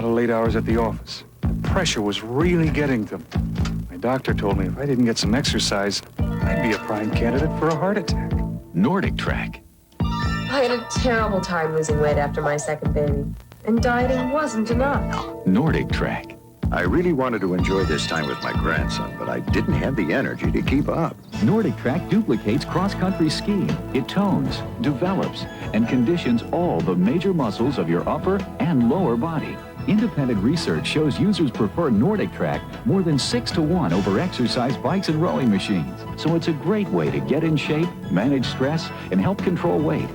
lot of late hours at the office. The pressure was really getting to them. My doctor told me if I didn't get some exercise, I'd be a prime candidate for a heart attack. NordicTrack. I had a terrible time losing weight after my second baby, and dieting wasn't enough. NordicTrack. I really wanted to enjoy this time with my grandson, but I didn't have the energy to keep up. NordicTrack duplicates cross-country skiing. It tones, develops, and conditions all the major muscles of your upper and lower body. Independent research shows users prefer NordicTrack more than 6 to 1 over exercise bikes and rowing machines. So it's a great way to get in shape, manage stress, and help control weight.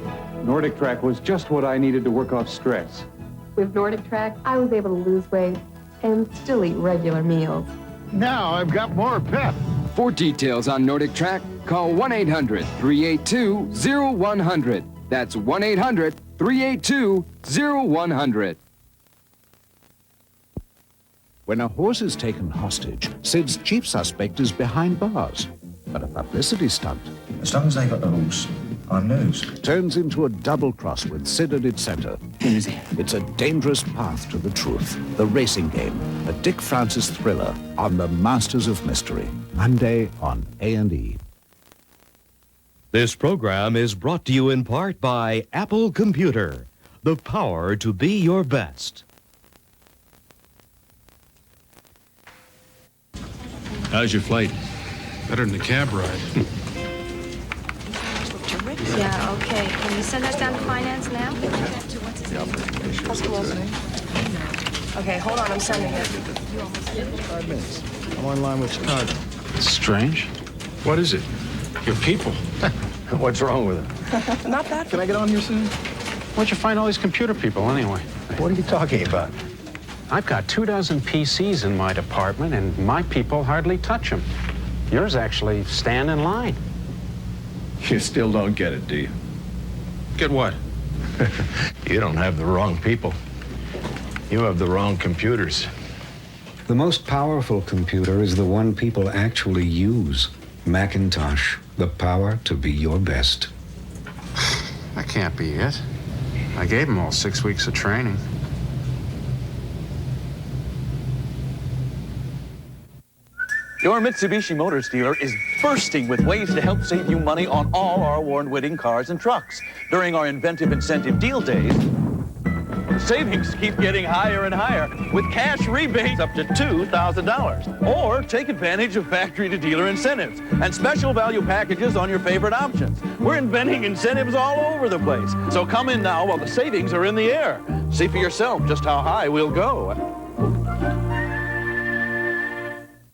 NordicTrack was just what I needed to work off stress. With NordicTrack, I was able to lose weight and still eat regular meals. Now I've got more pep. For details on NordicTrack, call 1-800-382-0100. That's 1-800-382-0100. When a horse is taken hostage, Sid's chief suspect is behind bars. But a publicity stunt As long as they got the horse, I'm news. turns into a double cross with Sid at its center. It's a dangerous path to the truth. The Racing Game, a Dick Francis thriller on the Masters of Mystery. Monday on A&E. This program is brought to you in part by Apple Computer, the power to be your best. How's your flight? Better than the cab ride. Yeah, okay. Can you send us down to finance now? Okay, hold on, I'm sending it. 5 minutes. I'm online with Chicago. It's strange. What is it? Your people. What's wrong with it? Not bad. Can I get on here soon? Where'd you find all these computer people anyway? What are you talking about? I've got 24 PCs in my department, and my people hardly touch them. Yours actually stand in line. You still don't get it, do you? Get what? You don't have the wrong people. You have the wrong computers. The most powerful computer is the one people actually use. MacIntosh, the power to be your best. That can't be it. I gave them all 6 weeks of training. Your Mitsubishi Motors dealer is bursting with ways to help save you money on all our award-winning cars and trucks. During our inventive incentive deal days, the savings keep getting higher and higher with cash rebates up to $2,000. Or take advantage of factory-to-dealer incentives and special value packages on your favorite options. We're inventing incentives all over the place. So come in now while the savings are in the air. See for yourself just how high we'll go.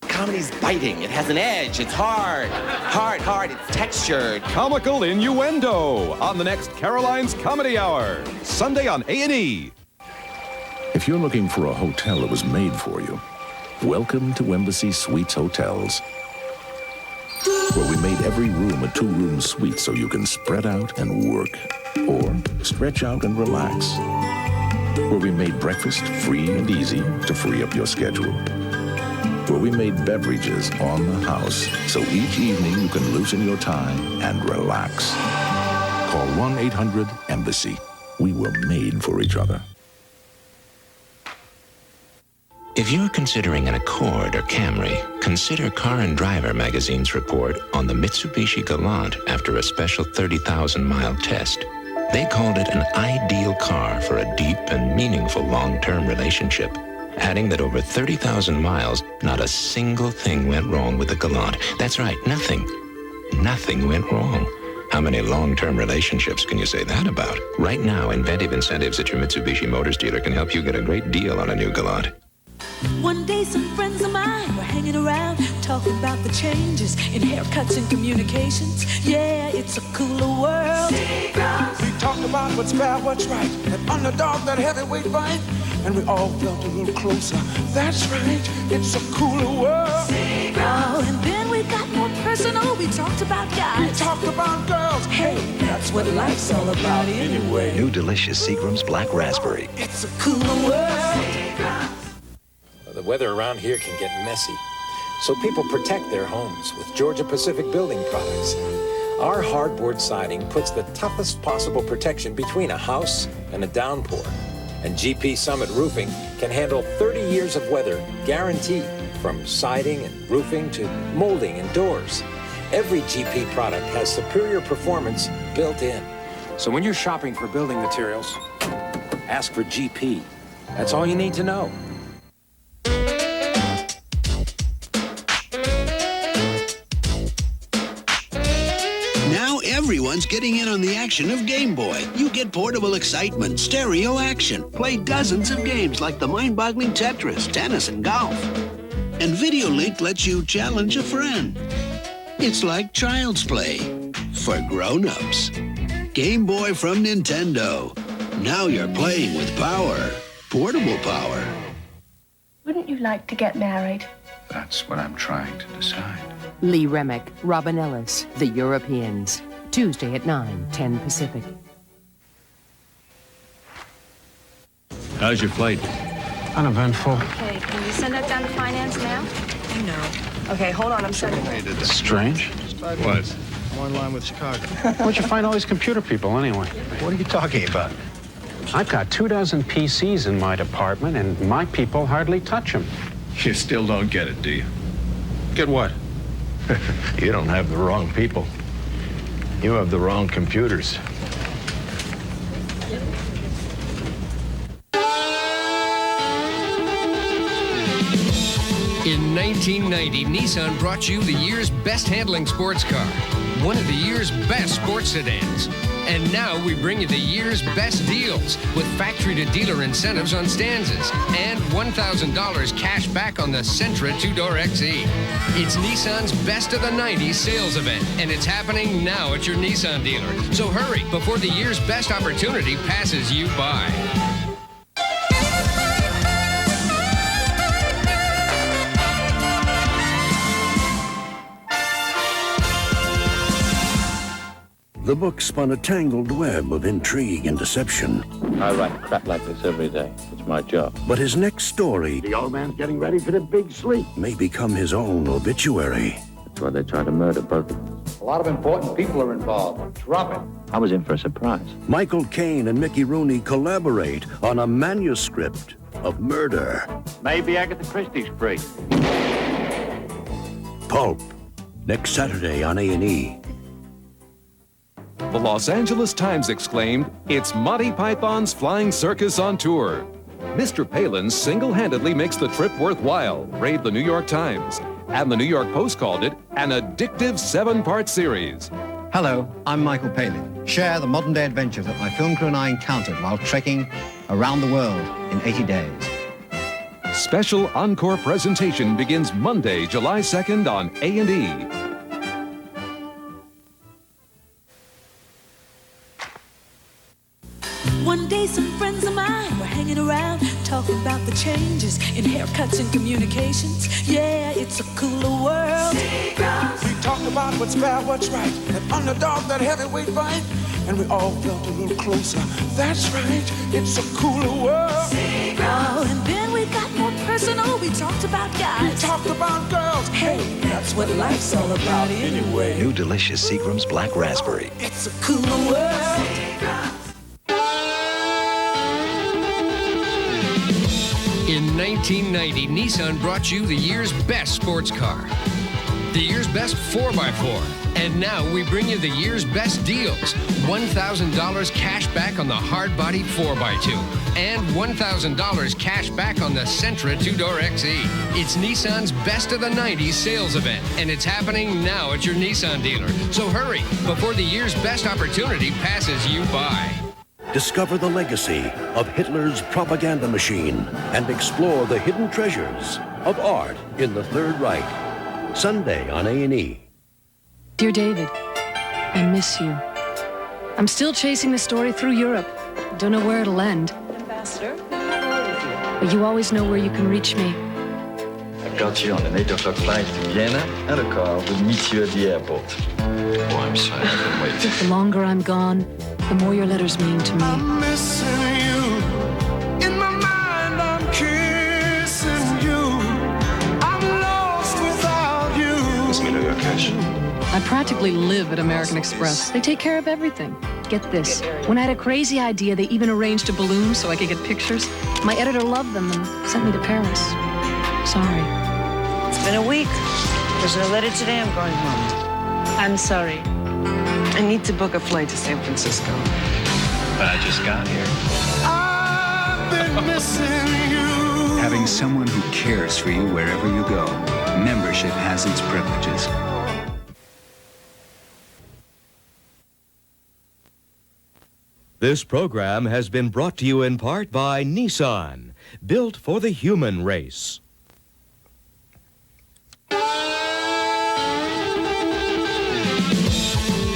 Comedy's biting. It has an edge. It's hard. Hard. It's textured. Comical innuendo on the next Caroline's Comedy Hour. Sunday on A&E. If you're looking for a hotel that was made for you, welcome to Embassy Suites Hotels, where we made every room a 2-room suite so you can spread out and work, or stretch out and relax. Where we made breakfast free and easy to free up your schedule. Where we made beverages on the house, so each evening you can loosen your time and relax. Call 1-800-EMBASSY. We were made for each other. If you're considering an Accord or Camry, consider Car and Driver magazine's report on the Mitsubishi Galant after a special 30,000-mile test. They called it an ideal car for a deep and meaningful long-term relationship, adding that over 30,000 miles, not a single thing went wrong with the Galant. That's right, nothing. Nothing went wrong. How many long-term relationships can you say that about? Right now, inventive incentives at your Mitsubishi Motors dealer can help you get a great deal on a new Galant. One day some friends of mine were hanging around talking about the changes in haircuts and communications. Yeah, it's a cooler world. Seagram. We talked about what's fair, what's right, that underdog, that heavyweight fight, and we all felt a little closer. That's right, it's a cooler world. Seagram. Oh, and then we got more personal. We talked about guys. We talked about girls. Hey, that's what life's all about anyway. New delicious Seagram's Black Raspberry. It's a cooler world. Seagram. The weather around here can get messy, so people protect their homes with Georgia Pacific building products. Our hardboard siding puts the toughest possible protection between a house and a downpour. And GP Summit Roofing can handle 30 years of weather guaranteed, from siding and roofing to molding and doors. Every GP product has superior performance built in. So when you're shopping for building materials, ask for GP. That's all you need to know. Now everyone's getting in on the action of Game Boy. You get portable excitement, stereo action, play dozens of games like the mind-boggling Tetris, tennis, and golf. And Video Link lets you challenge a friend. It's like child's play for grown-ups. Game Boy from Nintendo. Now you're playing with power. Portable power. Wouldn't you like to get married? That's what I'm trying to decide. Lee Remick, Robin Ellis, The Europeans. Tuesday at 9, 10 Pacific. How's your flight? Uneventful. Okay, can you send that down to finance now? No. Okay, hold on, I'm sending it. Strange. What? I'm online with Chicago. Where'd you find all these computer people anyway? What are you talking about? I've got 24 PCs in my department, and my people hardly touch them. You still don't get it, do you? Get what? You don't have the wrong people. You have the wrong computers. In 1990, Nissan brought you the year's best handling sports car, one of the year's best sports sedans. And now we bring you the year's best deals with factory-to-dealer incentives on Stanzas and $1,000 cash back on the Sentra two-door XE. It's Nissan's Best of the 90s sales event, and it's happening now at your Nissan dealer. So hurry before the year's best opportunity passes you by. The book spun a tangled web of intrigue and deception. I write crap like this every day. It's my job. But his next story... The old man's getting ready for the big sleep. ...may become his own obituary. That's why they try to murder both of us. A lot of important people are involved. Drop it. I was in for a surprise. Michael Caine and Mickey Rooney collaborate on a manuscript of murder. Maybe Agatha Christie's free. Pulp. Next Saturday on A&E. The Los Angeles Times exclaimed, "It's Monty Python's Flying Circus on tour." Mr. Palin single-handedly makes the trip worthwhile, raved the New York Times. And the New York Post called it an addictive 7-part series. Hello, I'm Michael Palin. Share the modern-day adventure that my film crew and I encountered while trekking around the world in 80 days. Special encore presentation begins Monday, July 2nd on A&E. One day some friends of mine were hanging around talking about the changes in haircuts and communications. Yeah, it's a cooler world. Seagram. We talked about what's fair, what's right, that underdog, that heavyweight fight, and we all felt a little closer. That's right, it's a cooler world. Oh, and then we got more personal. We talked about guys. We talked about girls. Hey, that's what life's all about anyway. New delicious Seagram's Black Raspberry. It's a cooler world. In 1990, Nissan brought you the year's best sports car, the year's best 4x4. And now we bring you the year's best deals. $1,000 cash back on the hard-body 4x2. And $1,000 cash back on the Sentra two-door XE. It's Nissan's Best of the 90s sales event, and it's happening now at your Nissan dealer. So hurry before the year's best opportunity passes you by. Discover the legacy of Hitler's propaganda machine and explore the hidden treasures of art in the Third Reich. Sunday on A&E. Dear David, I miss you. I'm still chasing the story through Europe. Don't know where it'll end. Ambassador, But you always know where you can reach me. I've got you on an 8 o'clock flight to Vienna and a car will meet you at the airport. Oh, I'm sorry, I can't wait. The longer I'm gone, the more your letters mean to me. I'm missing you. In my mind, I'm kissing you. I'm lost without you. Lass mich nur cash. I practically live at American Express. They take care of everything. Get this. When I had a crazy idea, they even arranged a balloon so I could get pictures. My editor loved them and sent me to Paris. Sorry. It's been a week. There's no letter today. I'm going home. I'm sorry. I need to book a flight to San Francisco. But I just got here. I've been missing you. Having someone who cares for you wherever you go. Membership has its privileges. This program has been brought to you in part by Nissan, built for the human race.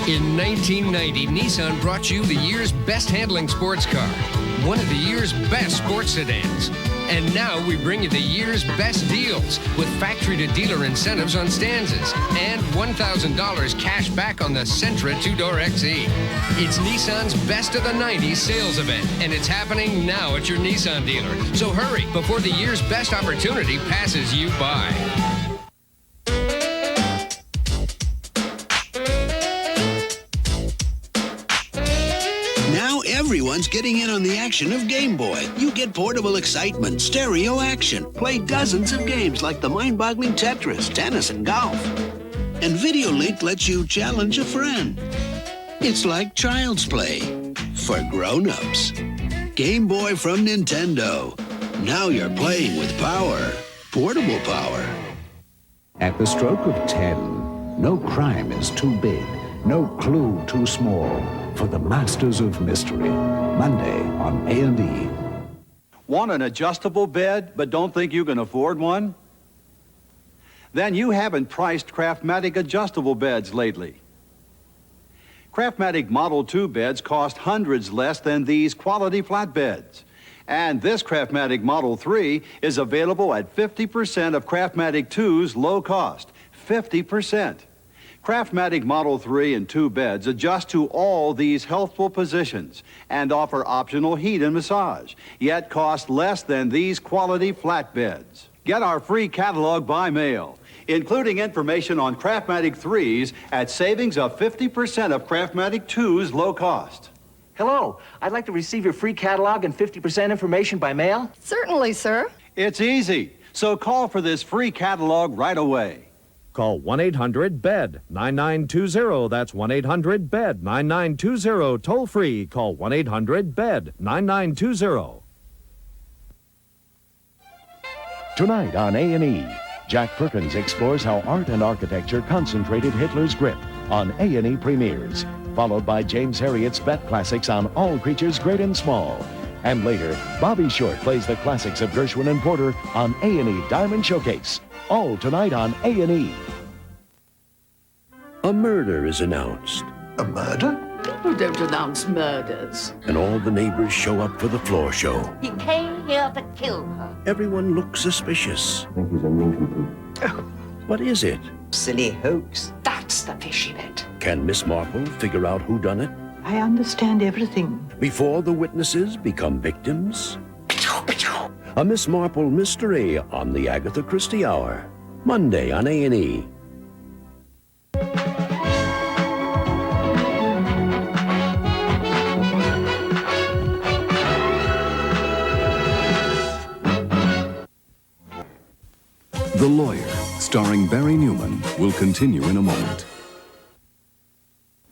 In 1990, Nissan brought you the year's best handling sports car, one of the year's best sports sedans. And now we bring you the year's best deals with factory-to-dealer incentives on Stanzas and $1,000 cash back on the Sentra 2-door XE. It's Nissan's Best of the 90s sales event, and it's happening now at your Nissan dealer. So hurry before the year's best opportunity passes you by. Now everyone's getting in on the action of Game Boy. You get portable excitement, stereo action, play dozens of games like the mind-boggling Tetris, tennis, and golf. And Video Link lets you challenge a friend. It's like child's play for grown-ups. Game Boy from Nintendo. Now you're playing with power, portable power. At the stroke of 10, no crime is too big, no clue too small. For the Masters of Mystery, Monday on A&E. Want an adjustable bed, but don't think you can afford one? Then you haven't priced Craftmatic adjustable beds lately. Craftmatic Model 2 beds cost hundreds less than these quality flat beds. And this Craftmatic Model 3 is available at 50% of Craftmatic 2's low cost. 50%. Craftmatic Model 3 and 2 beds adjust to all these healthful positions and offer optional heat and massage, yet cost less than these quality flat beds. Get our free catalog by mail, including information on Craftmatic 3s at savings of 50% of Craftmatic 2's low cost. Hello, I'd like to receive your free catalog and 50% information by mail. Certainly, sir. It's easy, so call for this free catalog right away. Call 1-800-BED, 9920. That's 1-800-BED, 9920. Toll free. Call 1-800-BED, 9920. Tonight on A&E, Jack Perkins explores how art and architecture concentrated Hitler's grip on A&E Premieres, followed by James Herriot's Bet Classics on All Creatures Great and Small. And later, Bobby Short plays the classics of Gershwin and Porter on A&E Diamond Showcase. All tonight on A&E. A murder is announced. A murder? People don't announce murders. And all the neighbors show up for the floor show. He came here to kill her. Everyone looks suspicious. I think he's a nincompoop. What is it? Silly hoax. That's the fishy bit. Can Miss Marple figure out who done it? I understand everything. Before the witnesses become victims? A Miss Marple mystery on the Agatha Christie Hour. Monday on A&E. The Lawyer, starring Barry Newman, will continue in a moment.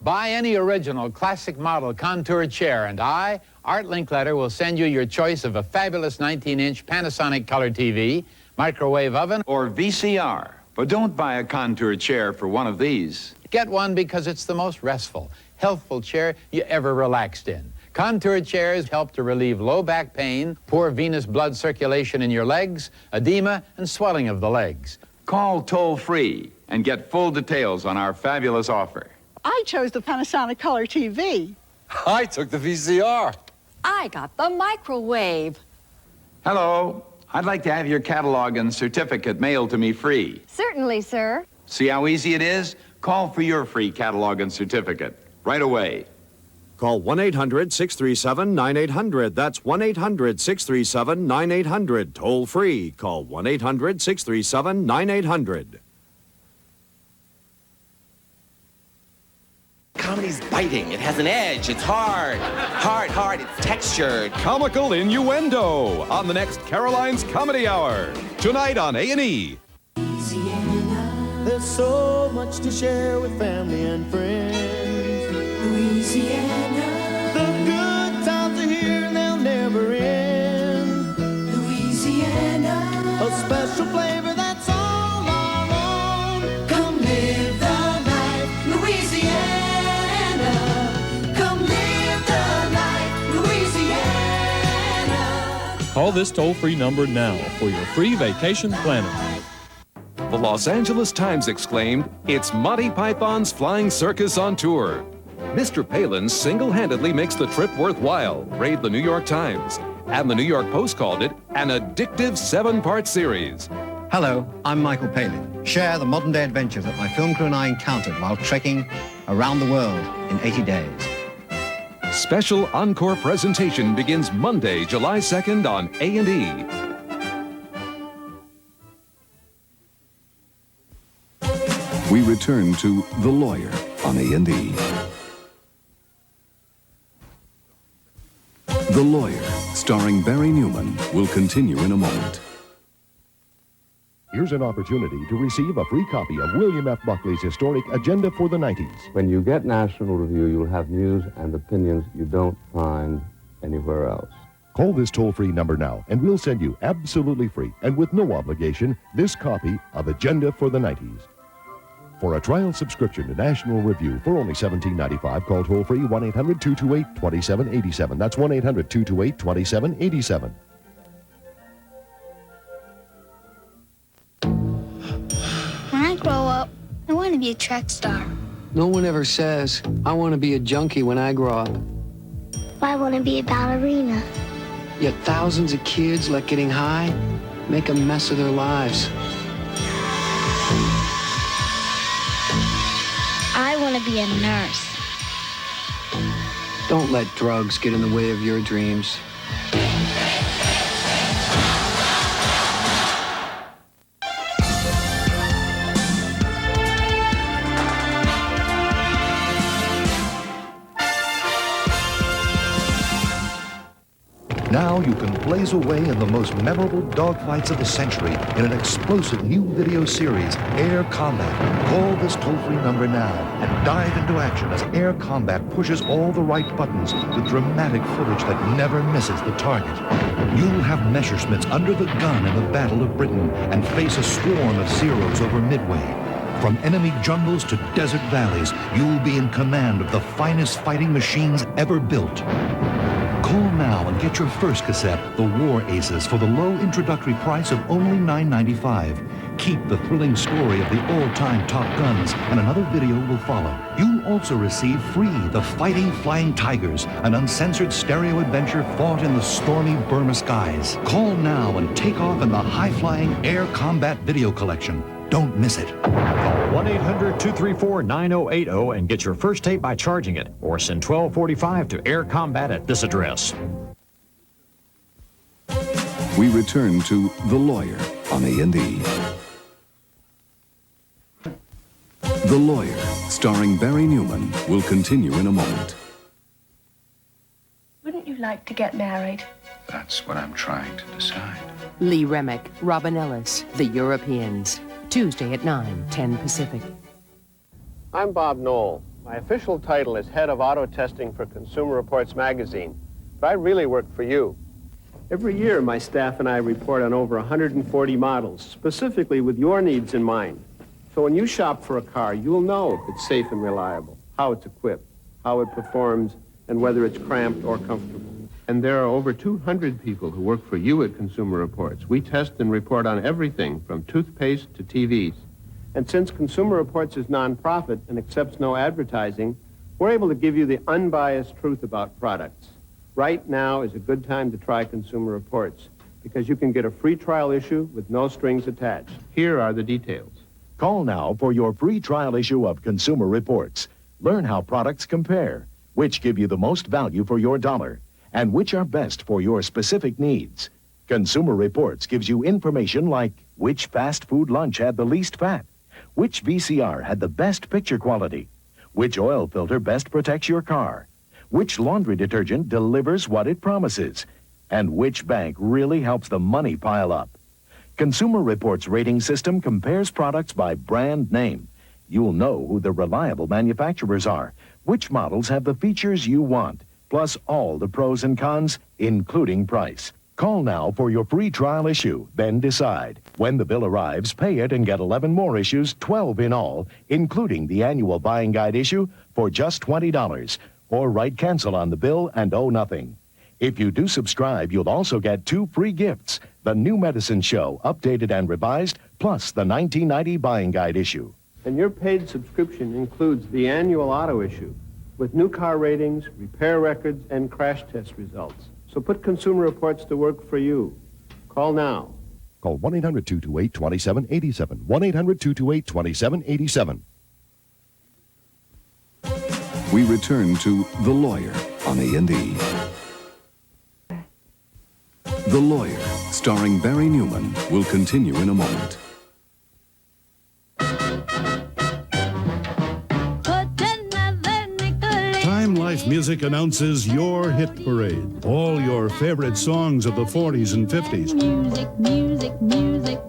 Buy any original classic model contour chair, and I, Art Linkletter, will send you your choice of a fabulous 19-inch Panasonic color TV, microwave oven, or VCR. But don't buy a contour chair for one of these. Get one because it's the most restful, healthful chair you ever relaxed in. Contour chairs help to relieve low back pain, poor venous blood circulation in your legs, edema, and swelling of the legs. Call toll-free and get full details on our fabulous offer. I chose the Panasonic Color TV. I took the VCR. I got the microwave. Hello. I'd like to have your catalog and certificate mailed to me free. Certainly, sir. See how easy it is? Call for your free catalog and certificate right away. Call 1-800-637-9800. That's 1-800-637-9800. Toll free. Call 1-800-637-9800. comedy's biting. It has an edge. It's hard. Hard. It's textured. Comical innuendo on the next Caroline's Comedy Hour. Tonight on A&E. There's so much to share with family and friends. Louisiana. The good times are here and they'll never end. Louisiana. A special flavor that's all our own. Come live the life, Louisiana. Come live the life, Louisiana. Call this toll-free number now for your free vacation planner. The Los Angeles Times exclaimed, "It's Monty Python's Flying Circus on tour." Mr. Palin single-handedly makes the trip worthwhile, raved the New York Times. And the New York Post called it an addictive 7-part series. Hello, I'm Michael Palin. Share the modern-day adventure that my film crew and I encountered while trekking around the world in 80 days. Special encore presentation begins Monday, July 2nd on A&E. We return to The Lawyer on A&E. The Lawyer, starring Barry Newman, will continue in a moment. Here's an opportunity to receive a free copy of William F. Buckley's historic Agenda for the 90s. When you get National Review, you'll have news and opinions you don't find anywhere else. Call this toll-free number now, and we'll send you absolutely free and with no obligation this copy of Agenda for the 90s. For a trial subscription to National Review for only $17.95, call toll-free 1-800-228-2787. That's 1-800-228-2787. When I grow up, I want to be a track star. No one ever says, I want to be a junkie when I grow up. I want to be a ballerina. Yet thousands of kids let getting high make a mess of their lives. I want to be a nurse. Don't let drugs get in the way of your dreams. Now you can blaze away in the most memorable dogfights of the century in an explosive new video series, Air Combat. Call this toll-free number now and dive into action as Air Combat pushes all the right buttons with dramatic footage that never misses the target. You'll have Messerschmitts under the gun in the Battle of Britain and face a swarm of Zeros over Midway. From enemy jungles to desert valleys, you'll be in command of the finest fighting machines ever built. Call now and get your first cassette, The War Aces, for the low introductory price of only $9.95. Keep the thrilling story of the all-time top guns, and another video will follow. You'll also receive free The Fighting Flying Tigers, an uncensored stereo adventure fought in the stormy Burma skies. Call now and take off in the high-flying Air Combat Video Collection. Don't miss it. Call 1-800-234-9080 and get your first tape by charging it, or send 1245 to Air Combat at this address. We return to The Lawyer on A&E. The Lawyer, starring Barry Newman, will continue in a moment. Wouldn't you like to get married? That's what I'm trying to decide. Lee Remick, Robin Ellis, The Europeans. Tuesday at 9, 10 Pacific. I'm Bob Knoll. My official title is Head of Auto Testing for Consumer Reports magazine, but I really work for you. Every year, my staff and I report on over 140 models, specifically with your needs in mind. So when you shop for a car, you'll know if it's safe and reliable, how it's equipped, how it performs, and whether it's cramped or comfortable. And there are over 200 people who work for you at Consumer Reports. We test and report on everything from toothpaste to TVs. And since Consumer Reports is nonprofit and accepts no advertising, we're able to give you the unbiased truth about products. Right now is a good time to try Consumer Reports because you can get a free trial issue with no strings attached. Here are the details. Call now for your free trial issue of Consumer Reports. Learn how products compare, which give you the most value for your dollar, and which are best for your specific needs. Consumer Reports gives you information like which fast food lunch had the least fat, which VCR had the best picture quality, Which oil filter best protects your car? Which laundry detergent delivers what it promises? And which bank really helps the money pile up? Consumer Reports rating system compares products by brand name. You'll know who the reliable manufacturers are, which models have the features you want, plus all the pros and cons, including price. Call now for your free trial issue, then decide. When the bill arrives, pay it and get 11 more issues, 12 in all, including the annual buying guide issue, for just $20. Or write cancel on the bill and owe nothing. If you do subscribe, you'll also get 2 free gifts: the New Medicine Show, updated and revised, plus the 1990 buying guide issue. And your paid subscription includes the annual auto issue with new car ratings, repair records, and crash test results. So put Consumer Reports to work for you. Call now. Call 1-800-228-2787. 1-800-228-2787. We return to The Lawyer on A&E. The Lawyer, starring Barry Newman, will continue in a moment. Time Life Music announces your hit parade. All your favorite songs of the 40s and 50s. Music, music, music.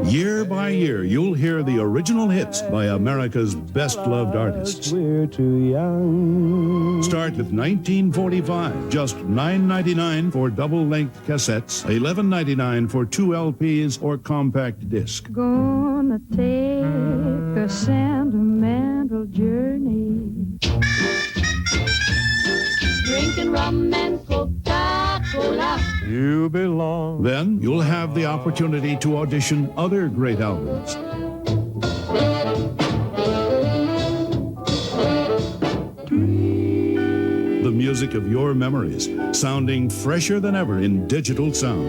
Year by year, you'll hear the original hits by America's best-loved artists. We're too young. Start with 1945, just $9.99 for double-length cassettes, $11.99 for 2 LPs or compact disc. Gonna take a sentimental journey. Drinking rum and Coca-Cola. You belong. Then you'll have the opportunity to audition other great albums. The music of your memories, sounding fresher than ever in digital sound.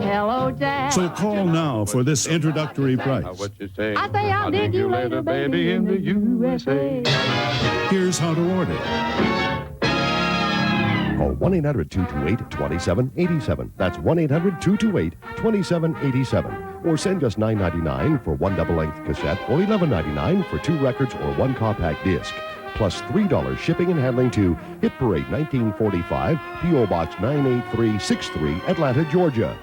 Hello, Dad. So call now for this introductory price. What you say? I say I'll dig you later, baby, in the USA. Here's how to order. Call 1-800-228-2787. That's 1-800-228-2787. Or send just $9.99 for 1 double-length cassette or $11.99 for 2 records or 1 compact disc. Plus $3 shipping and handling to Hit Parade 1945, P.O. Box 98363, Atlanta, Georgia.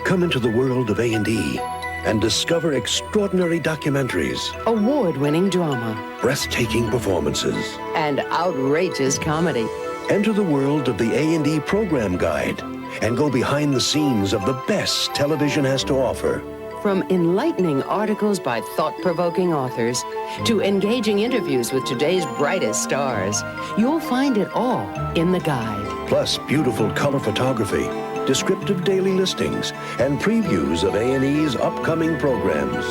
Come into the world of A&E and discover extraordinary documentaries, Award-winning drama, breathtaking performances. and outrageous comedy. Enter the world of the A&E Program Guide and go behind the scenes of the best television has to offer. From enlightening articles by thought-provoking authors to engaging interviews with today's brightest stars, you'll find it all in the guide. Plus beautiful color photography, descriptive daily listings, and previews of A&E's upcoming programs.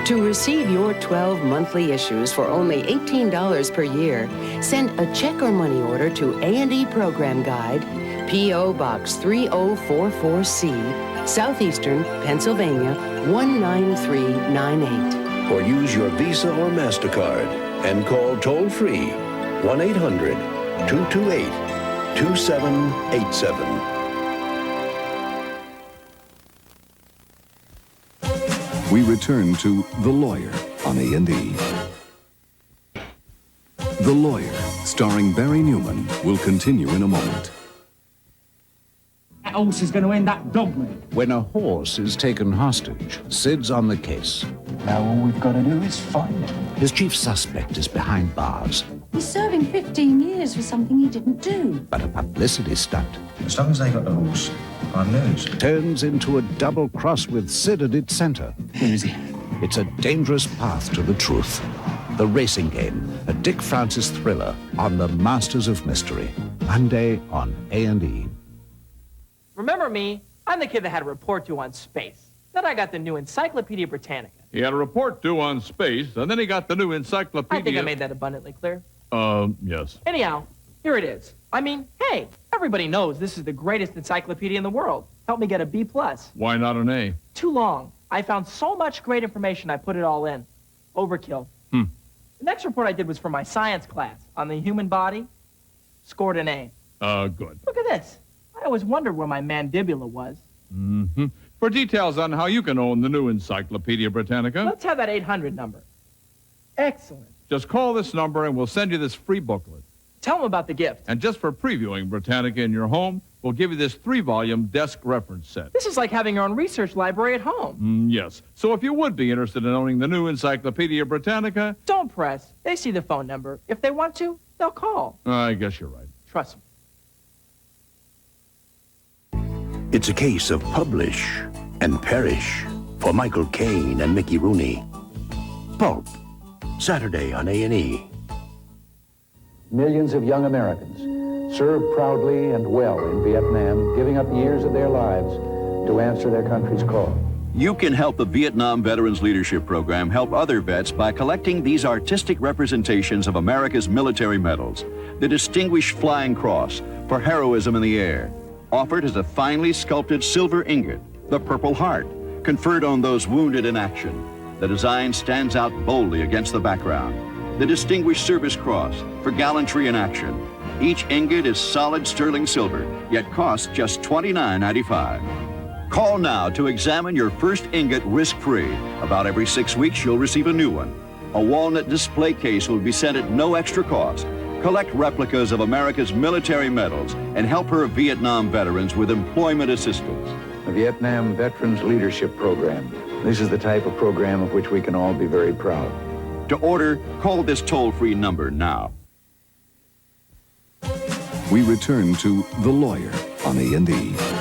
To receive your 12 monthly issues for only $18 per year, send a check or money order to A&E Program Guide, P.O. Box 3044C, Southeastern Pennsylvania 19398. Or use your Visa or MasterCard and call toll-free 1-800-228-2787. We return to The Lawyer on A&E. The Lawyer, starring Barry Newman, will continue in a moment. That horse is going to end up dogman. When a horse is taken hostage, Sid's on the case. Now all we've got to do is find him. His chief suspect is behind bars, He's serving 15 years for something he didn't do. but a publicity stunt As long as they got the horse, I lose. turns into a double cross with Sid at its center. Where is he? It's a dangerous path to the truth. The Racing Game, a Dick Francis thriller on the Masters of Mystery. Monday on A&E. Remember me? I'm the kid that had a report due on space. Then I got the new Encyclopedia Britannica. He had a report due on space, and then he got the new encyclopedia. I think I made that abundantly clear. Yes. Anyhow, here it is. I mean, hey, everybody knows this is the greatest encyclopedia in the world. Help me get a B+. Why not an A? Too long. I found so much great information, I put it all in. Overkill. The next report I did was for my science class on the human body. Scored an A. Good. Look at this. I always wondered where my mandibula was. Mm-hmm. For details on how you can own the new Encyclopedia Britannica, Let's have that 800 number. Excellent. just call this number and we'll send you this free booklet. Tell them about the gift. And just for previewing Britannica in your home, we'll give you this 3-volume desk reference set. This is like having your own research library at home. Yes. So if you would be interested in owning the new Encyclopedia Britannica... Don't press. They see the phone number. If they want to, they'll call. I guess you're right. Trust me. It's a case of publish and perish for Michael Caine and Mickey Rooney. Pulp, Saturday on A&E. Millions of young Americans served proudly and well in Vietnam, giving up years of their lives to answer their country's call. You can help the Vietnam Veterans Leadership Program help other vets by collecting these artistic representations of America's military medals. The Distinguished Flying Cross for heroism in the air, offered as a finely sculpted silver ingot, the Purple Heart, conferred on those wounded in action. The design stands out boldly against the background. The Distinguished Service Cross for gallantry in action. Each ingot is solid sterling silver, yet costs just $29.95. Call now to examine your first ingot risk-free. About every 6 weeks, you'll receive a new one. A walnut display case will be sent at no extra cost. Collect replicas of America's military medals and help her Vietnam veterans with employment assistance. The Vietnam Veterans Leadership Program. This is the type of program of which we can all be very proud. To order, call this toll-free number now. We return to The Lawyer on A&E.